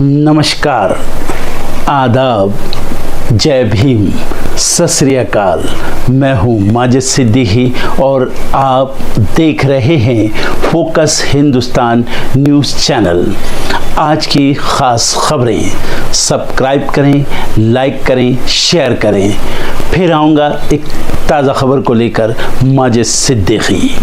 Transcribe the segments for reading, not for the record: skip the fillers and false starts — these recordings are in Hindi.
नमस्कार, आदाब, जय भीम, सत श्री अकाल। मैं हूँ माजिद सिद्दीकी और आप देख रहे हैं फोकस हिंदुस्तान न्यूज़ चैनल। आज की ख़ास खबरें सब्सक्राइब करें, लाइक करें, शेयर करें। फिर आऊँगा एक ताज़ा खबर को लेकर माजिद सिद्दीकी।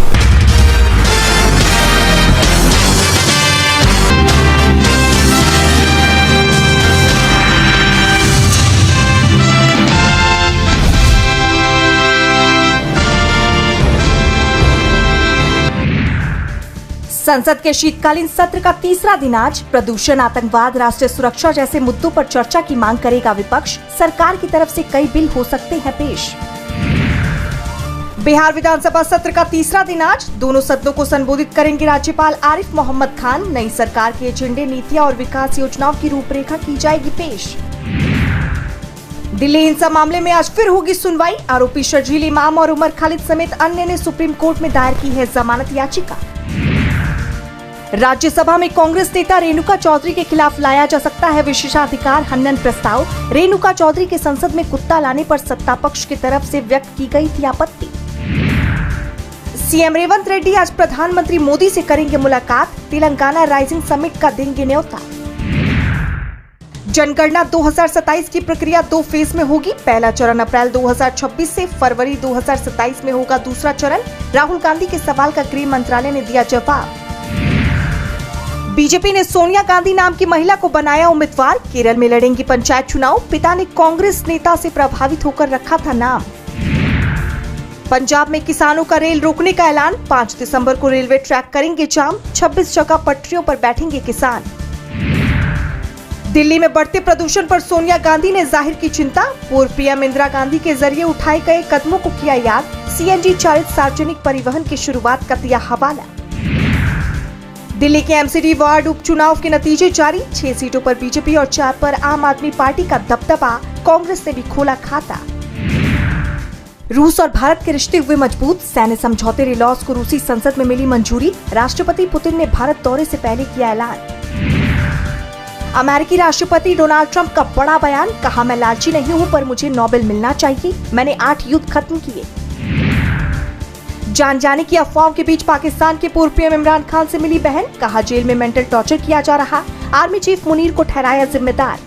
संसद के शीतकालीन सत्र का तीसरा दिन आज प्रदूषण, आतंकवाद, राष्ट्रीय सुरक्षा जैसे मुद्दों पर चर्चा की मांग करेगा विपक्ष। सरकार की तरफ से कई बिल हो सकते हैं पेश। बिहार विधानसभा सत्र का तीसरा दिन आज दोनों सदनों को संबोधित करेंगे राज्यपाल आरिफ मोहम्मद खान। नई सरकार के एजेंडे, नीतियां और विकास योजनाओं की रूपरेखा की जाएगी पेश। दिल्ली हिंसा मामले में आज फिर होगी सुनवाई। आरोपी शर्जील इमाम और उमर खालिद समेत अन्य ने सुप्रीम कोर्ट में दायर की है जमानत याचिका। राज्यसभा में कांग्रेस नेता रेणुका चौधरी के खिलाफ लाया जा सकता है विशेषाधिकार हनन प्रस्ताव। रेणुका चौधरी के संसद में कुत्ता लाने पर सत्ता पक्ष की तरफ से व्यक्त की गई थी आपत्ति। सीएम रेवंत रेड्डी आज प्रधानमंत्री मोदी से करेंगे मुलाकात। तेलंगाना राइजिंग समिट का देंगे न्योता। जनगणना 2027 की प्रक्रिया 2 फेज में होगी। पहला चरण अप्रैल 2026 से फरवरी 2027 में होगा दूसरा चरण। राहुल गांधी के सवाल का गृह मंत्रालय ने दिया जवाब। बीजेपी ने सोनिया गांधी नाम की महिला को बनाया उम्मीदवार। केरल में लड़ेंगी पंचायत चुनाव। पिता ने कांग्रेस नेता से प्रभावित होकर रखा था नाम। पंजाब में किसानों का रेल रोकने का ऐलान। 5 दिसंबर को रेलवे ट्रैक करेंगे जाम। 26 जगह पटरियों पर बैठेंगे किसान। दिल्ली में बढ़ते प्रदूषण पर सोनिया गांधी ने जाहिर की चिंता। पूर्व पीएम इंदिरा गांधी के जरिए उठाए गए कदमों को किया याद। सीएनजी चालित सार्वजनिक परिवहन की शुरुआत का दिया हवाला। दिल्ली के एमसीडी वार्ड उपचुनाव के नतीजे जारी। 6 सीटों पर बीजेपी और 4 पर आम आदमी पार्टी का दबदबा। कांग्रेस ने भी खोला खाता। रूस और भारत के रिश्ते हुए मजबूत। सैन्य समझौते रिलॉज को रूसी संसद में मिली मंजूरी। राष्ट्रपति पुतिन ने भारत दौरे से पहले किया ऐलान। अमेरिकी राष्ट्रपति डोनाल्ड ट्रंप का बड़ा बयान। कहा, मैं लालची नहीं हूँ पर मुझे नोबेल मिलना चाहिए। मैंने 8 युद्ध खत्म किए। जान जाने की अफवाहों के बीच पाकिस्तान के पूर्व पीएम इमरान खान से मिली बहन। कहा, जेल में मेंटल टॉर्चर किया जा रहा। आर्मी चीफ मुनीर को ठहराया जिम्मेदार।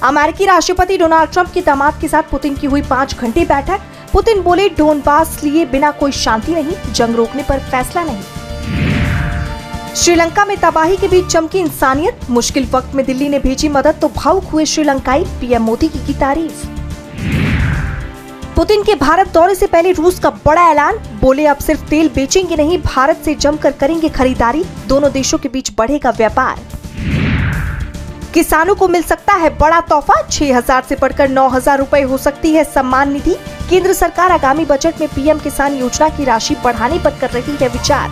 अमेरिकी राष्ट्रपति डोनाल्ड ट्रंप के दामाद के साथ पुतिन की हुई 5 घंटे बैठक। पुतिन बोले, डोनबास लिए बिना कोई शांति नहीं, जंग रोकने पर फैसला नहीं। श्रीलंका में तबाही के बीच चमकी इंसानियत। मुश्किल वक्त में दिल्ली ने भेजी मदद तो भावुक हुए श्रीलंकाई। पीएम मोदी की तारीफ। पुतिन के भारत दौरे से पहले रूस का बड़ा ऐलान। बोले, अब सिर्फ तेल बेचेंगे नहीं, भारत से जमकर करेंगे खरीदारी। दोनों देशों के बीच बढ़ेगा व्यापार। किसानों को मिल सकता है बड़ा तोहफा। 6,000 से बढ़कर 9,000 रुपए हो सकती है सम्मान निधि। केंद्र सरकार आगामी बजट में पीएम किसान योजना की राशि बढ़ाने पर कर रही है विचार।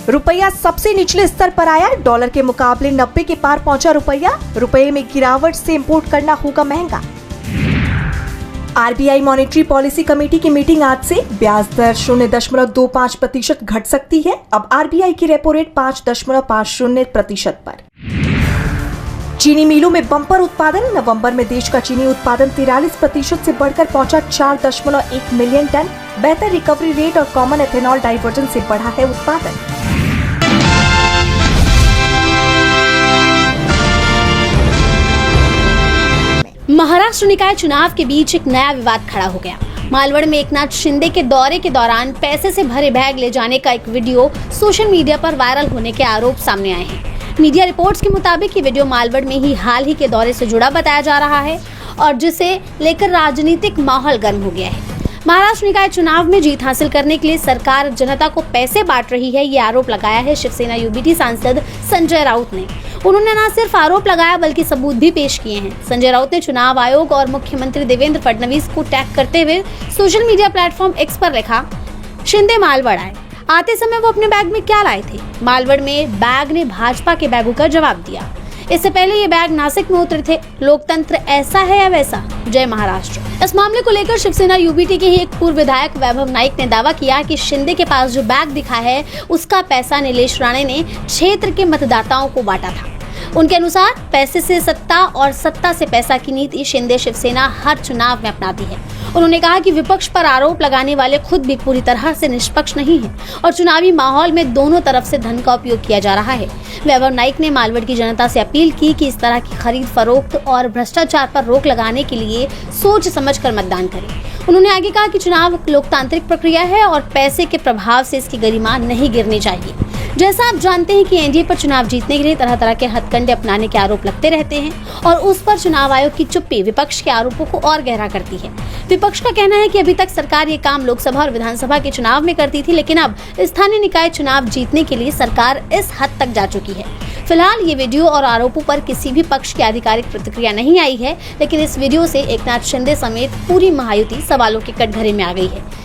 रुपया सबसे निचले स्तर पर आया। डॉलर के मुकाबले 90 के पार पहुंचा रुपया। रुपये में गिरावट से इंपोर्ट करना होगा महंगा। आरबीआई मॉनेटरी पॉलिसी कमेटी की मीटिंग आज से। ब्याज दर 0.25% घट सकती है। अब आरबीआई की रेपो रेट 5.50% पर। चीनी मिलों में बम्पर उत्पादन। नवंबर में देश का चीनी उत्पादन 43% से बढ़कर पहुंचा 4.1 मिलियन टन। बेहतर रिकवरी रेट और कॉमन एथेनॉल डाइवर्जन से बढ़ा है उत्पादन। महाराष्ट्र निकाय चुनाव के बीच एक नया विवाद खड़ा हो गया। मालवड़ में एकनाथ शिंदे के दौरे के दौरान पैसे से भरे बैग ले जाने का एक वीडियो सोशल मीडिया पर वायरल होने के आरोप सामने आए हैं। मीडिया रिपोर्ट्स के मुताबिक ये वीडियो मालवड़ में ही हाल ही के दौरे से जुड़ा बताया जा रहा है और जिसे लेकर राजनीतिक माहौल गर्म हो गया है। महाराष्ट्र निकाय चुनाव में जीत हासिल करने के लिए सरकार जनता को पैसे बांट रही है, ये आरोप लगाया है शिवसेना यूबीटी सांसद संजय राउत ने। उन्होंने न सिर्फ आरोप लगाया बल्कि सबूत भी पेश किए हैं। संजय राउत ने चुनाव आयोग और मुख्यमंत्री देवेंद्र फडणवीस को टैग करते हुए सोशल मीडिया प्लेटफॉर्म एक्स पर लिखा, शिंदे मालवड़ आए, आते समय वो अपने बैग में क्या लाए थे। मालवड़ में बैग ने भाजपा के बैगों का जवाब दिया। इससे पहले ये बैग नासिक में उतरे थे। लोकतंत्र ऐसा है या वैसा? जय महाराष्ट्र। इस मामले को लेकर शिवसेना यूबीटी के ही एक पूर्व विधायक वैभव नाईक ने दावा किया कि शिंदे के पास जो बैग दिखा है उसका पैसा नीलेश राणे ने क्षेत्र के मतदाताओं को बांटा था। उनके अनुसार पैसे से सत्ता और सत्ता से पैसा की नीति शिंदे शिवसेना हर चुनाव में अपनाती है। उन्होंने कहा कि विपक्ष पर आरोप लगाने वाले खुद भी पूरी तरह से निष्पक्ष नहीं हैं और चुनावी माहौल में दोनों तरफ से धन का उपयोग किया जा रहा है। वैभव नाईक ने मालवड़ की जनता से अपील की कि इस तरह की खरीद फरोख्त और भ्रष्टाचार पर रोक लगाने के लिए सोच समझकर मतदान करें। उन्होंने आगे कहा कि चुनाव लोकतांत्रिक प्रक्रिया है और पैसे के प्रभाव से इसकी गरिमा नहीं गिरनी चाहिए। जैसा आप जानते हैं कि एनडीए पर चुनाव जीतने के लिए तरह तरह के हथकंडे अपनाने के आरोप लगते रहते हैं और उस पर चुनाव आयोग की चुप्पी विपक्ष के आरोपों को और गहरा करती है। विपक्ष का कहना है कि अभी तक सरकार ये काम लोकसभा और विधानसभा के चुनाव में करती थी, लेकिन अब स्थानीय निकाय चुनाव जीतने के लिए सरकार इस हद तक जा चुकी है। फिलहाल ये वीडियो और आरोपों पर किसी भी पक्ष की आधिकारिक प्रतिक्रिया नहीं आई है, लेकिन इस वीडियो से एकनाथ शिंदे समेत पूरी महायुति सवालों के कटघरे में आ गई है।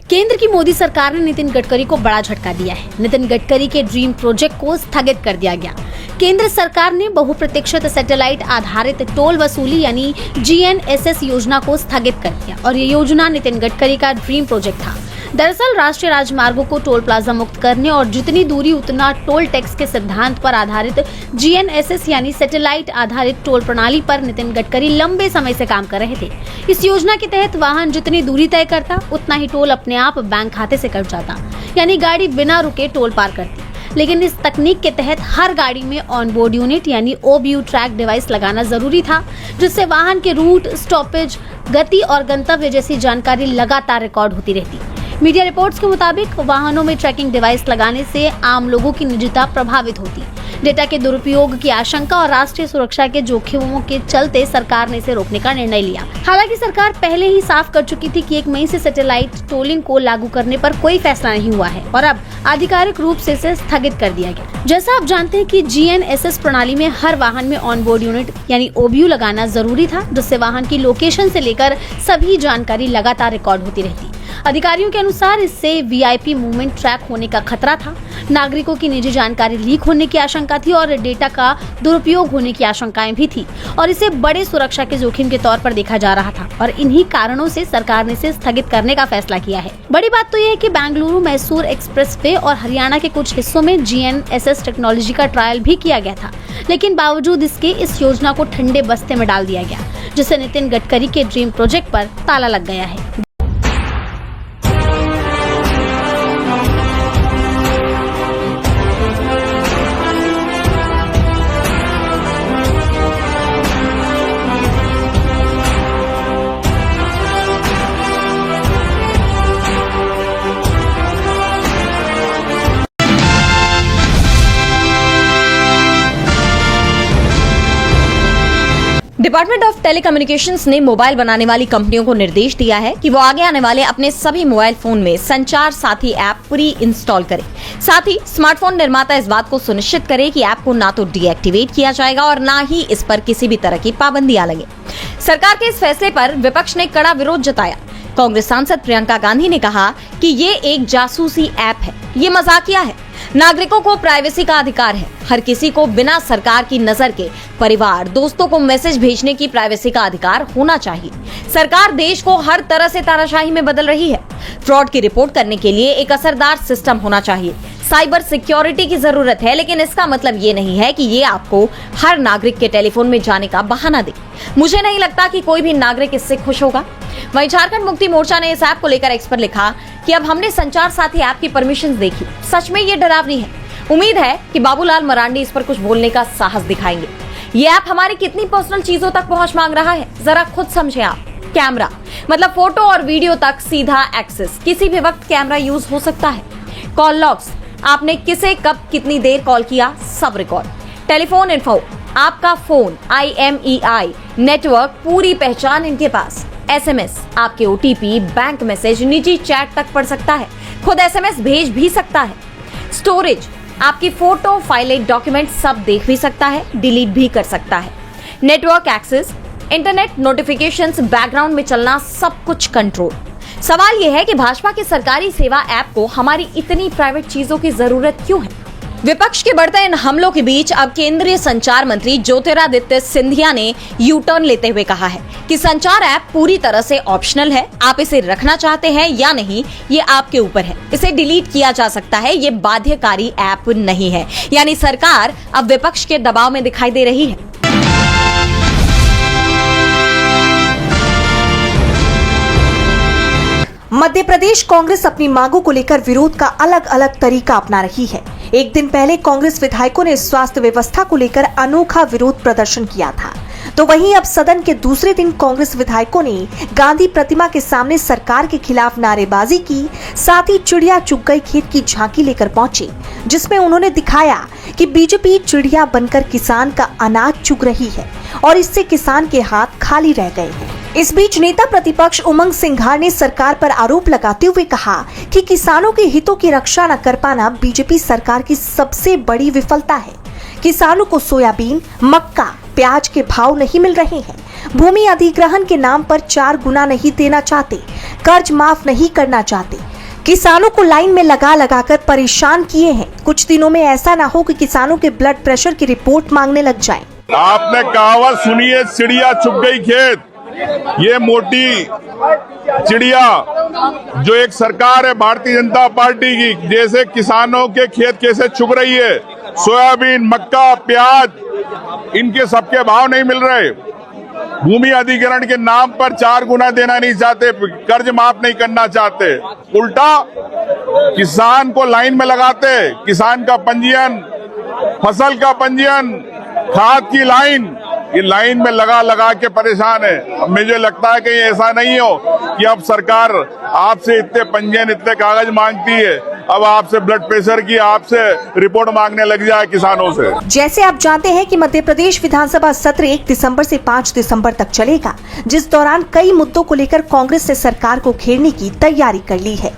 केंद्र की मोदी सरकार ने नितिन गडकरी को बड़ा झटका दिया है। नितिन गडकरी के ड्रीम प्रोजेक्ट को स्थगित कर दिया गया। केंद्र सरकार ने बहुप्रतीक्षित सैटेलाइट आधारित टोल वसूली यानी GNSS योजना को स्थगित कर दिया और ये योजना नितिन गडकरी का ड्रीम प्रोजेक्ट था। दरअसल राष्ट्रीय राजमार्गों को टोल प्लाजा मुक्त करने और जितनी दूरी उतना टोल टैक्स के सिद्धांत पर आधारित GNSS यानी सैटेलाइट आधारित टोल प्रणाली पर नितिन गडकरी लंबे समय से काम कर रहे थे। इस योजना के तहत वाहन जितनी दूरी तय करता उतना ही टोल अपने आप बैंक खाते से कट जाता, यानी गाड़ी बिना रुके टोल पार करती। लेकिन इस तकनीक के तहत हर गाड़ी में ऑन बोर्ड यूनिट यानी OBU ट्रैक डिवाइस लगाना जरूरी था, जिससे वाहन के रूट, स्टॉपेज, गति और गंतव्य जैसी जानकारी लगातार रिकॉर्ड होती रहती। मीडिया रिपोर्ट्स के मुताबिक वाहनों में ट्रैकिंग डिवाइस लगाने से आम लोगों की निजता प्रभावित होती। डेटा के दुरुपयोग की आशंका और राष्ट्रीय सुरक्षा के जोखिमों के चलते सरकार ने इसे रोकने का निर्णय लिया। हालांकि सरकार पहले ही साफ कर चुकी थी कि 1 मई से सैटेलाइट टोलिंग को लागू करने पर कोई फैसला नहीं हुआ है और अब आधिकारिक रूप से इसे स्थगित कर दिया गया। जैसा आप जानते हैं कि GNSS प्रणाली में हर वाहन में ऑन बोर्ड यूनिट यानी OBU लगाना जरूरी था, जिससे वाहन की लोकेशन से लेकर सभी जानकारी लगातार रिकॉर्ड होती रहती। अधिकारियों के अनुसार इससे VIP मूवमेंट ट्रैक होने का खतरा था, नागरिकों की निजी जानकारी लीक होने की आशंका थी और डेटा का दुरुपयोग होने की आशंकाएं भी थी और इसे बड़े सुरक्षा के जोखिम के तौर पर देखा जा रहा था और इन्हीं कारणों से सरकार ने इसे स्थगित करने का फैसला किया है। बड़ी बात तो यह है कि बेंगलुरु मैसूर एक्सप्रेसवे और हरियाणा के कुछ हिस्सों में GNSS टेक्नोलॉजी का ट्रायल भी किया गया था, लेकिन बावजूद इसके इस योजना को ठंडे बस्ते में डाल दिया गया, जिससे नितिन गडकरी के ड्रीम प्रोजेक्ट पर ताला लग गया है। डिपार्टमेंट ऑफ टेलीकम्युनिकेशंस ने मोबाइल बनाने वाली कंपनियों को निर्देश दिया है कि वो आगे आने वाले अपने सभी मोबाइल फोन में संचार साथी ऐप प्री इंस्टॉल करें। साथ ही स्मार्टफोन निर्माता इस बात को सुनिश्चित करे कि ऐप को ना तो डीएक्टिवेट किया जाएगा और ना ही इस पर किसी भी तरह की पाबंदियां लगे। सरकार के इस फैसले पर विपक्ष ने कड़ा विरोध जताया। कांग्रेस सांसद प्रियंका गांधी ने कहा कि ये एक जासूसी ऐप है, ये मजाकिया है। नागरिकों को प्राइवेसी का अधिकार है। हर किसी को बिना सरकार की नजर के परिवार, दोस्तों को मैसेज भेजने की प्राइवेसी का अधिकार होना चाहिए। सरकार देश को हर तरह से तानाशाही में बदल रही है। फ्रॉड की रिपोर्ट करने के लिए एक असरदार सिस्टम होना चाहिए। साइबर सिक्योरिटी की जरूरत है, लेकिन इसका मतलब ये नहीं है कि ये आपको हर नागरिक के टेलीफोन में जाने का बहाना दे। मुझे नहीं लगता कि कोई भी नागरिक इससे खुश होगा। वहीं झारखंड मुक्ति मोर्चा ने इस ऐप को लेकर एक्स पर लिखा कि अब हमने संचार साथी ऐप की परमिशन देखी, सच में ये डरावनी है। उम्मीद है कि बाबूलाल मरांडी इस पर कुछ बोलने का साहस दिखाएंगे। ये ऐप हमारी कितनी पर्सनल चीजों तक पहुंच मांग रहा है, जरा खुद समझे आप। कैमरा मतलब फोटो और वीडियो तक सीधा एक्सेस, किसी भी वक्त कैमरा यूज हो सकता है। कॉल लॉग्स, आपने किसे कब कितनी देर कॉल किया सब रिकॉर्ड। टेलीफोन इन्फो, आपका फोन, IMEI नेटवर्क, पूरी पहचान इनके पास। SMS, आपके OTP, बैंक मैसेज, निजी चैट तक पढ़ सकता है, खुद SMS भेज भी सकता है। स्टोरेज, आपकी फोटो, फाइलें, डॉक्यूमेंट सब देख भी सकता है, डिलीट भी कर सकता है। Network access, internet notifications, background में चलना, सब कुछ कंट्रोल। सवाल यह है कि भाजपा की सरकारी सेवा ऐप को हमारी इतनी प्राइवेट चीजों की जरूरत क्यों है? विपक्ष के बढ़ते इन हमलों के बीच अब केंद्रीय संचार मंत्री ज्योतिरादित्य सिंधिया ने यू टर्न लेते हुए कहा है कि संचार ऐप पूरी तरह से ऑप्शनल है। आप इसे रखना चाहते हैं या नहीं, ये आपके ऊपर है। इसे डिलीट किया जा सकता है, ये बाध्यकारी ऐप नहीं है। यानी सरकार अब विपक्ष के दबाव में दिखाई दे रही है। मध्य प्रदेश कांग्रेस अपनी मांगों को लेकर विरोध का अलग अलग तरीका अपना रही है। एक दिन पहले कांग्रेस विधायकों ने स्वास्थ्य व्यवस्था को लेकर अनोखा विरोध प्रदर्शन किया था, तो वहीं अब सदन के दूसरे दिन कांग्रेस विधायकों ने गांधी प्रतिमा के सामने सरकार के खिलाफ नारेबाजी की। साथ ही चिड़िया चुग गई खेत की झांकी लेकर पहुंचे, जिसमें उन्होंने दिखाया कि बीजेपी चिड़िया बनकर किसान का अनाज चुग रही है और इससे किसान के हाथ खाली रह गए हैं। इस बीच नेता प्रतिपक्ष उमंग सिंघार ने सरकार पर आरोप लगाते हुए कहा कि किसानों के हितों की रक्षा न कर पाना बीजेपी सरकार की सबसे बड़ी विफलता है। किसानों को सोयाबीन, मक्का, प्याज के भाव नहीं मिल रहे हैं, भूमि अधिग्रहण के नाम पर 4 गुना नहीं देना चाहते, कर्ज माफ नहीं करना चाहते, किसानों को लाइन में लगा कर परेशान किए हैं। कुछ दिनों में ऐसा ना हो कि किसानों के ब्लड प्रेशर की रिपोर्ट मांगने लग जाएं। आपने कहावत सुनी है, चिड़िया चुग गई खेत। ये मोटी चिड़िया जो एक सरकार है भारतीय जनता पार्टी की, जैसे किसानों के खेत कैसे चुग रही है, सोयाबीन, मक्का, प्याज, इनके सबके भाव नहीं मिल रहे, भूमि अधिग्रहण के नाम पर 4 गुना देना नहीं चाहते, कर्ज माफ नहीं करना चाहते, उल्टा किसान को लाइन में लगाते, किसान का पंजीयन, फसल का पंजीयन, खाद की लाइन, ये लाइन में लगा के परेशान है। अब मुझे लगता है कि ऐसा नहीं हो कि अब सरकार आपसे इतने पंजीयन, इतने कागज मांगती है, अब आपसे ब्लड प्रेशर की, आपसे रिपोर्ट मांगने लग जाए किसानों से। जैसे आप जानते हैं कि मध्य प्रदेश विधानसभा सत्र 1 दिसंबर से 5 दिसंबर तक चलेगा, जिस दौरान कई मुद्दों को लेकर कांग्रेस ने सरकार को घेरने की तैयारी कर ली है।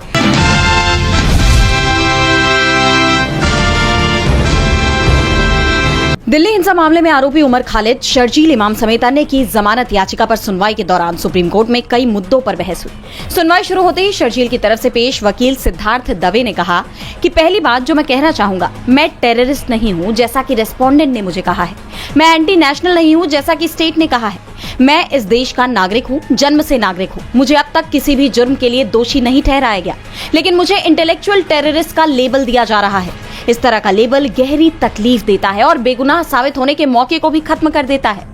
दिल्ली हिंसा मामले में आरोपी उमर खालिद, शर्जील इमाम समेत अन्य की जमानत याचिका पर सुनवाई के दौरान सुप्रीम कोर्ट में कई मुद्दों पर बहस हुई। सुनवाई शुरू होते ही शर्जील की तरफ से पेश वकील सिद्धार्थ दवे ने कहा कि पहली बात जो मैं कहना चाहूंगा, मैं टेररिस्ट नहीं हूं जैसा कि रेस्पोंडेंट ने मुझे कहा है, मैं एंटी नेशनल नहीं हूं जैसा कि स्टेट ने कहा है, मैं इस देश का नागरिक हूं, जन्म से नागरिक हूं, मुझे अब तक किसी भी जुर्म के लिए दोषी नहीं ठहराया गया, लेकिन मुझे इंटेलेक्चुअल टेररिस्ट का लेबल दिया जा रहा है। इस तरह का लेबल गहरी तकलीफ देता है और बेगुनाह साबित होने के मौके को भी खत्म कर देता है।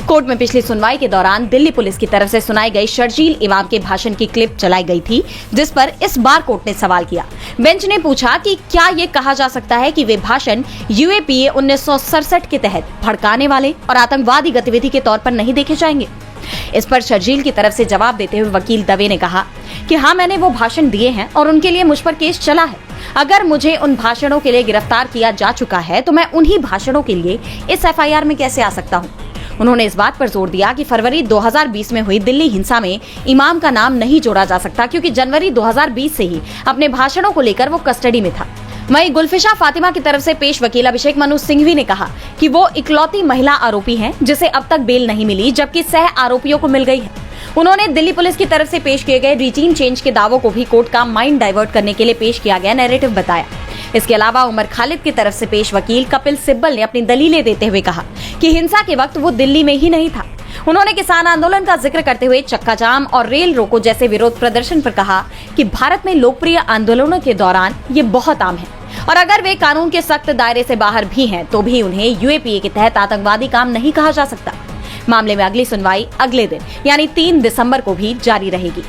कोर्ट में पिछली सुनवाई के दौरान दिल्ली पुलिस की तरफ से सुनाई गई शर्जील इमाम के भाषण की क्लिप चलाई गई थी, जिस पर इस बार कोर्ट ने सवाल किया। बेंच ने पूछा कि क्या ये कहा जा सकता है कि वे भाषण यूएपीए 1967 के तहत भड़काने वाले और आतंकवादी गतिविधि के तौर पर नहीं देखे जाएंगे। इस पर शर्जील की तरफ से जवाब देते हुए वकील दवे ने कहा कि हाँ, मैंने वो भाषण दिए हैं और उनके लिए मुझ पर केस चला है। अगर मुझे उन भाषणों के लिए गिरफ्तार किया जा चुका है तो मैं उन्हीं भाषणों के लिए इस एफआईआर में कैसे आ सकता हूँ। उन्होंने इस बात पर जोर दिया कि फरवरी 2020 में हुई दिल्ली हिंसा में इमाम का नाम नहीं जोड़ा जा सकता, क्योंकि जनवरी 2020 से ही अपने भाषणों को लेकर वो कस्टडी में था। वहीं गुलफिशा फातिमा की तरफ से पेश वकील अभिषेक मनु सिंघवी ने कहा कि वो इकलौती महिला आरोपी हैं जिसे अब तक बेल नहीं मिली, जबकि सह आरोपियों को मिल गई है। उन्होंने दिल्ली पुलिस की तरफ से पेश किए गए रूटीन चेंज के दावों को भी कोर्ट का माइंड डाइवर्ट करने के लिए पेश किया गया नैरेटिव बताया। इसके अलावा उमर खालिद की तरफ से पेश वकील कपिल सिब्बल ने अपनी दलीलें देते हुए कहा कि हिंसा के वक्त वो दिल्ली में ही नहीं था। उन्होंने किसान आंदोलन का जिक्र करते हुए चक्का जाम और रेल रोको जैसे विरोध प्रदर्शन पर कहा कि भारत में लोकप्रिय आंदोलनों के दौरान ये बहुत आम है और अगर वे कानून के सख्त दायरे से बाहर भी हैं तो भी उन्हें यूएपीए के तहत आतंकवादी काम नहीं कहा जा सकता। मामले में अगली सुनवाई अगले दिन यानी 3 दिसंबर को भी जारी रहेगी।